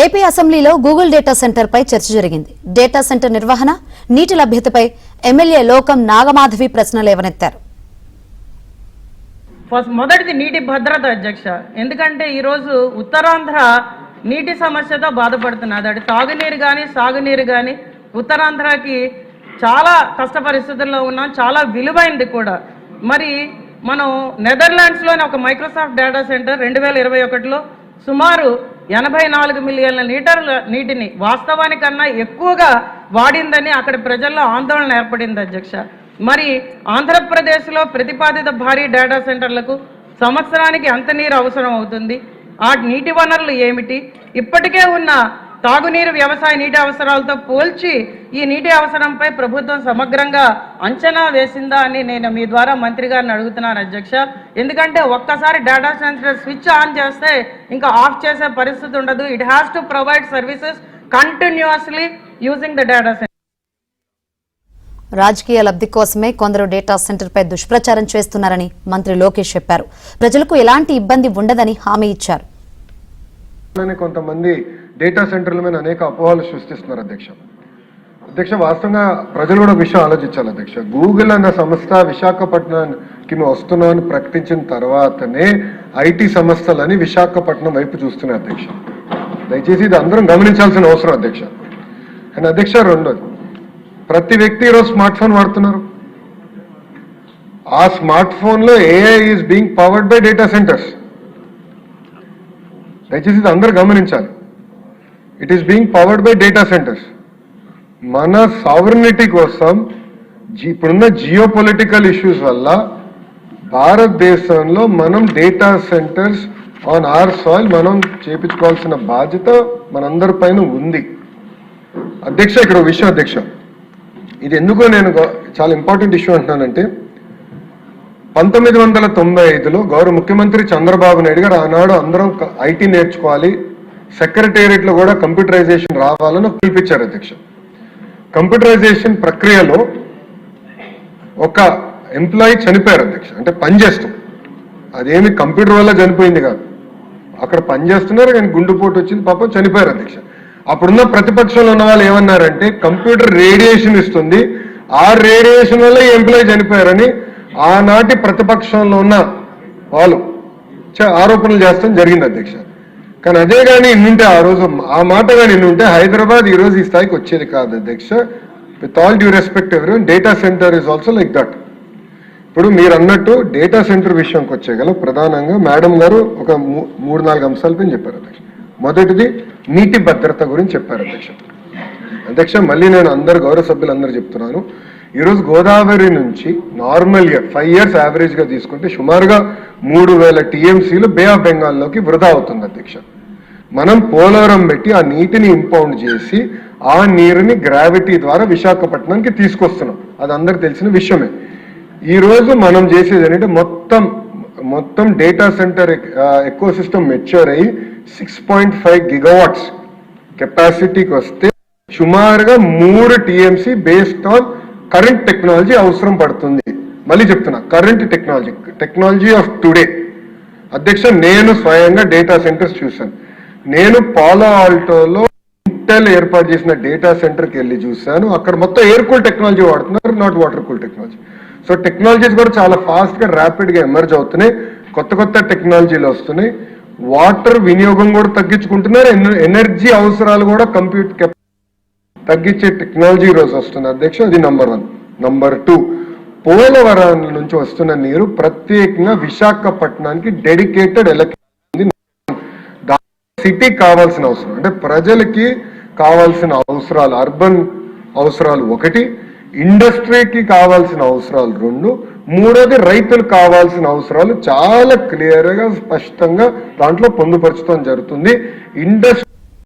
AP అసెంబ్లీలో Google data centre పై చర్చ జరిగింది. డేటా సెంటర్ నిర్వహణ, నీటి లభ్యతపై ఎమ్మెల్యే లోకం నాగమాధవి ప్రశ్నలు లేవనెత్తారు. మొదటిది నీటి భద్రత అధ్యక్ష. ఎందుకంటే ఈరోజు ఉత్తరాంధ్ర నీటి సమస్యతో బాధపడుతున్నది. అది తాగునీరు కానీ సాగునీరు కానీ ఉత్తరాంధ్రకి చాలా కష్ట పరిస్థితుల్లో ఉన్నాం, చాలా విలువైంది కూడా. మరి మనం నెదర్లాండ్స్లోని ఒక మైక్రోసాఫ్ట్ డేటా సెంటర్ 2021లో సుమారు 84 మిలియన్ల లీటర్ల నీటిని వాస్తవానికన్నా ఎక్కువగా వాడిందని అక్కడ ప్రజల్లో ఆందోళన ఏర్పడింది అధ్యక్ష. మరి ఆంధ్రప్రదేశ్లో ప్రతిపాదిత భారీ డేటా సెంటర్లకు సంవత్సరానికి ఎంత నీరు అవసరం అవుతుంది, ఆ నీటి వనరులు ఏమిటి, ఇప్పటికే ఉన్న తాగునీరు వ్యవసాయ నీటి అవసరాలతో పోల్చి ఈ నీటి అవసరంపై ప్రభుత్వం సమగ్రంగా అంచనా వేసిందా అని నేను మీ ద్వారా మంత్రి గారిని అడుగుతున్నాను అధ్యక్ష. ఎందుకంటే ఒక్కసారి డేటా సెంటర్ స్విచ్ ఆన్ చేస్తే ఇంకా ఆఫ్ చేసే పరిస్థితి ఉండదు. It has to provide services continuously using the data centre. రాజకీయ లబ్ధి కోసమే కొందరు డేటా సెంటర్ పై దుష్ప్రచారం చేస్తున్నారని మంత్రి లోకేష్ చెప్పారు. ప్రజలకు ఎలాంటి ఇబ్బంది ఉండదని హామీ ఇచ్చారు. కొంతమంది డేటా సెంటర్ల మీద అనేక అపోహలు సృష్టిస్తున్నారు అధ్యక్ష. వాస్తవంగా ప్రజలు కూడా విషయం ఆలోచించాలి అధ్యక్ష. గూగుల్ అన్న సంస్థ విశాఖపట్నానికి వస్తున్నామని ప్రకటించిన తర్వాతనే ఐటీ సంస్థలని విశాఖపట్నం వైపు చూస్తున్నాయి అధ్యక్ష. దయచేసి ఇది అందరం గమనించాల్సిన అవసరం అధ్యక్ష. అండ్ అధ్యక్ష, రెండోది, ప్రతి వ్యక్తి ఈరోజు స్మార్ట్ ఫోన్ వాడుతున్నారు. ఆ స్మార్ట్ ఫోన్లో AI is being powered by data centres. దయచేసి ఇది అందరూ గమనించాలి. It is being powered by data centres. మన సావరినిటీ కోసం ఇప్పుడున్న జియో పొలిటికల్ ఇష్యూస్ వల్ల భారతదేశంలో మనం data centres on hour soil మనం చేపించుకోవాల్సిన బాధ్యత మనందరి పైన ఉంది అధ్యక్ష. ఇక్కడ విషయం అధ్యక్ష, ఇది ఎందుకో నేను చాలా ఇంపార్టెంట్ ఇష్యూ అంటున్నానంటే, 1995లో గౌరవ ముఖ్యమంత్రి చంద్రబాబు నాయుడు గారు ఆనాడు అందరం ఐటీ నేర్చుకోవాలి, సెక్రటేరియట్ లో కూడా కంప్యూటరైజేషన్ రావాలని పిలిపించారు అధ్యక్ష. కంప్యూటరైజేషన్ ప్రక్రియలో ఒక ఎంప్లాయీ చనిపోయారు అధ్యక్ష. అంటే పనిచేస్తూ, అదేమి కంప్యూటర్ వల్ల చనిపోయింది కాదు, అక్కడ పనిచేస్తున్నారు కానీ గుండెపోటు వచ్చింది, పాపం చనిపోయారు అధ్యక్ష. అప్పుడున్న ప్రతిపక్షంలో ఉన్న వాళ్ళు ఏమన్నారంటే కంప్యూటర్ రేడియేషన్ ఇస్తుంది, ఆ రేడియేషన్ వల్ల ఈ ఎంప్లాయీ చనిపోయారని ఆనాటి ప్రతిపక్షంలో ఉన్న వాళ్ళు ఆరోపణలు చేస్తాం జరిగింది అధ్యక్ష. కానీ అదే కానీ ఇన్నుంటే ఆ రోజు ఆ మాట కానీ ఇన్నుంటే హైదరాబాద్ ఈ రోజు ఈ స్థాయికి వచ్చేది కాదు అధ్యక్ష. With all due respect everyone, data centre is also like that. ఇప్పుడు మీరు అన్నట్టు డేటా సెంటర్ విషయంకి వచ్చేగల ప్రధానంగా మేడం గారు ఒక 3-4 అంశాలపై చెప్పారు అధ్యక్ష. మొదటిది నీటి భద్రత గురించి చెప్పారు అధ్యక్ష. మళ్ళీ నేను అందరు గౌరవ సభ్యులందరూ చెప్తున్నాను, ఈరోజు గోదావరి నుంచి నార్మల్ ఇయర్ 5 years యావరేజ్ గా తీసుకుంటే సుమారుగా 3000 TMCలు బే ఆఫ్ బెంగాల్లోకి వృధా అవుతుంది అధ్యక్ష. మనం పోలవరం పెట్టి ఆ నీటిని ఇంపౌండ్ చేసి ఆ నీరుని గ్రావిటీ ద్వారా విశాఖపట్నానికి తీసుకొస్తున్నాం, అది అందరికి తెలిసిన విషయమే. ఈ రోజు మనం చేసేది ఏంటంటే మొత్తం data centre eco system mature అయ్యి 6.5 gigawatts కెపాసిటీకి వస్తే సుమారుగా 3 TMC based on current technology అవసరం పడుతుంది. మళ్ళీ చెప్తున్నా, కరెంట్ టెక్నాలజీ ఆఫ్ టుడే అధ్యక్ష. నేను స్వయంగా డేటా సెంటర్స్ చూశాను. నేను పాలో ఆల్టోలో ఇంటెల్ ఏర్పాటు చేసిన డేటా సెంటర్కి వెళ్ళి చూశాను. అక్కడ మొత్తం ఎయిర్ కూల్ టెక్నాలజీ వాడుతున్నారు, not water cool technology. So technologies కూడా చాలా ఫాస్ట్గా ర్యాపిడ్గా ఎమర్జ్ అవుతున్నాయి, కొత్త టెక్నాలజీలు వస్తున్నాయి. వాటర్ వినియోగం కూడా తగ్గించుకుంటున్నారు, ఎనర్జీ అవసరాలు కూడా తగ్గించే టెక్నాలజీ ఈరోజు వస్తుంది అధ్యక్ష. అది నంబర్ 1. నంబర్ 2, పోలవరం నుంచి వస్తున్న నీరు ప్రత్యేకంగా విశాఖపట్నానికి డెడికేటెడ్ ఎలక్ట్రిసిటీ, సిటీకి కావాల్సిన అవసరం అంటే ప్రజలకి కావాల్సిన అవసరాలు, అర్బన్ అవసరాలు 1, ఇండస్ట్రీకి కావాల్సిన అవసరాలు 2, మూడోది రైతులకు కావాల్సిన అవసరాలు చాలా క్లియర్గా స్పష్టంగా దాంట్లో పొందుపరచడం జరుగుతుంది. ఇండస్ట్రీ